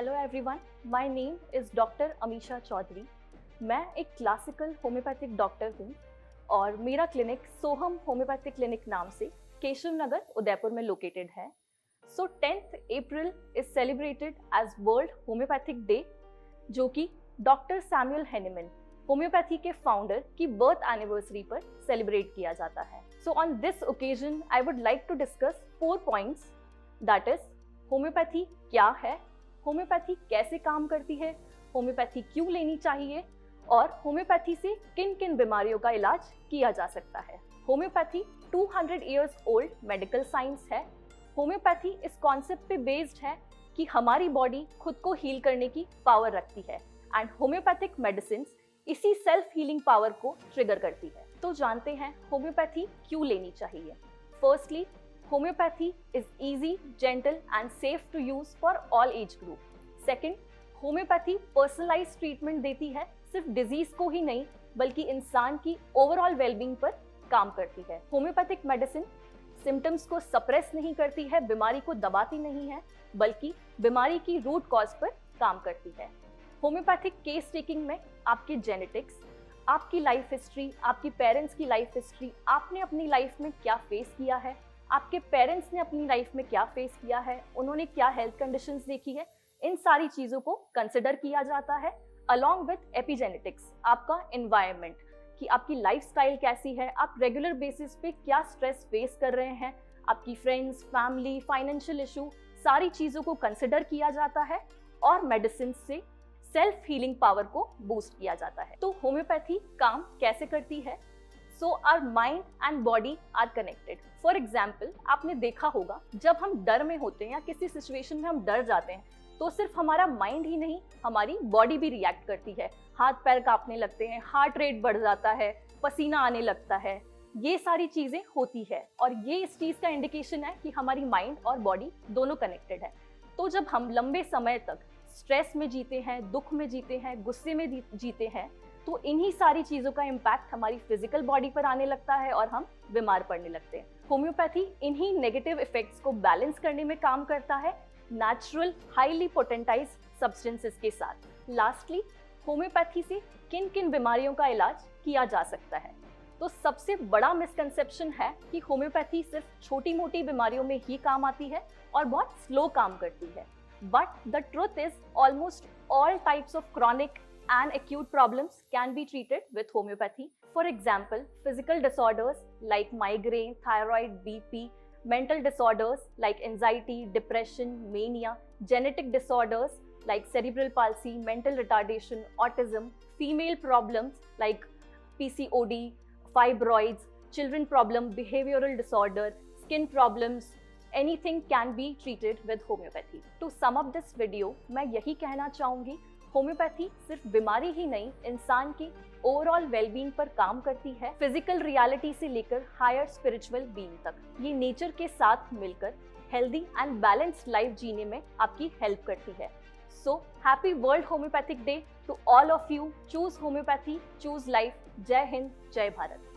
Hello everyone, my name is doctor Amisha Chaudhary. मैं एक classical homeopathic doctor हूँ और मेरा क्लिनिक सोहम होम्योपैथिक क्लिनिक नाम से केशव नगर उदयपुर में लोकेटेड है। So 10th April is celebrated as world homeopathic day, जो कि डॉक्टर सैमुअल हैनीमैन होम्योपैथी के फाउंडर की बर्थ एनिवर्सरी पर सेलिब्रेट किया जाता है। So on this occasion I would like to discuss 4 points, that is homeopathy क्या है, होम्योपैथी कैसे काम करती है, होम्योपैथी क्यों लेनी चाहिए और होम्योपैथी से किन किन बीमारियों का इलाज किया जा सकता है। Homeopathy 200 years old medical science है। होम्योपैथी इस कॉन्सेप्ट पे बेस्ड है कि हमारी बॉडी खुद को हील करने की पावर रखती है एंड होम्योपैथिक मेडिसिन इसी सेल्फ हीलिंग पावर को ट्रिगर करती है। तो जानते हैं होम्योपैथी क्यों लेनी चाहिए। Firstly, homeopathy is easy, gentle and safe to use for all age group. Second, homeopathy personalized treatment देती है, सिर्फ डिजीज को ही नहीं बल्कि इंसान की ओवरऑल वेलबींग पर काम करती है। होम्योपैथिक मेडिसिन सिम्टम्स को सप्रेस नहीं करती है, बीमारी को दबाती नहीं है, बल्कि बीमारी की रूट कॉज पर काम करती है। होम्योपैथिक केस टेकिंग में आपके जेनेटिक्स, आपकी लाइफ हिस्ट्री, आपकी पेरेंट्स की लाइफ हिस्ट्री, आपने अपनी लाइफ में क्या फेस किया है, आपके पेरेंट्स ने अपनी लाइफ में क्या फेस किया है, उन्होंने क्या हेल्थ कंडीशंस देखी है, इन सारी चीज़ों को कंसिडर किया जाता है अलॉन्ग विथ एपिजेनेटिक्स, आपका एनवायरनमेंट कि आपकी लाइफस्टाइल कैसी है, आप रेगुलर बेसिस पे क्या स्ट्रेस फेस कर रहे हैं, आपकी फ्रेंड्स, फैमिली, फाइनेंशियल इशू, सारी चीज़ों को कंसिडर किया जाता है और मेडिसिन से सेल्फ हीलिंग पावर को बूस्ट किया जाता है। तो होम्योपैथी काम कैसे करती है? So our mind and body are connected. For example, आपने देखा होगा जब हम डर में होते हैं या किसी सिचुएशन में हम डर जाते हैं तो सिर्फ हमारा माइंड ही नहीं, हमारी बॉडी भी रिएक्ट करती है। हाथ पैर कांपने लगते हैं, हार्ट रेट बढ़ जाता है, पसीना आने लगता है, ये सारी चीजें होती है और ये इस चीज का इंडिकेशन है कि हमारी माइंड और बॉडी दोनों कनेक्टेड है। तो जब हम लंबे समय तक स्ट्रेस में जीते हैं, दुख में जीते हैं, गुस्से में जीते हैं, तो इन्हीं सारी चीज़ों का इम्पैक्ट हमारी फिजिकल बॉडी पर आने लगता है और हम बीमार पड़ने लगते हैं। होम्योपैथी इन्हीं नेगेटिव इफेक्ट्स को बैलेंस करने में काम करता है नेचुरल हाईली पोटेंटाइज सब्सटेंसेस के साथ। लास्टली, होम्योपैथी से किन किन बीमारियों का इलाज किया जा सकता है। तो सबसे बड़ा मिसकंसेप्शन है कि होम्योपैथी सिर्फ छोटी मोटी बीमारियों में ही काम आती है और बहुत स्लो काम करती है, but the truth is almost all types of chronic and acute problems can be treated with homeopathy. For example, physical disorders like migraine, thyroid, BP, mental disorders like anxiety, depression, mania, genetic disorders like cerebral palsy, mental retardation, autism, female problems like PCOD, fibroids, children problem, behavioral disorder, skin problems, anything can be treated with homeopathy. To sum up this video, मैं यही कहना चाहूँगी, homeopathy सिर्फ बीमारी ही नहीं, इंसान की overall wellbeing पर काम करती है, फिजिकल रियलिटी से लेकर हायर स्पिरिचुअल बीइंग तक। ये नेचर के साथ मिलकर हेल्दी एंड बैलेंस्ड लाइफ जीने में आपकी हेल्प करती है। So happy world homeopathic day to all of you. Choose homeopathy, choose life. जय हिंद, जय भारत।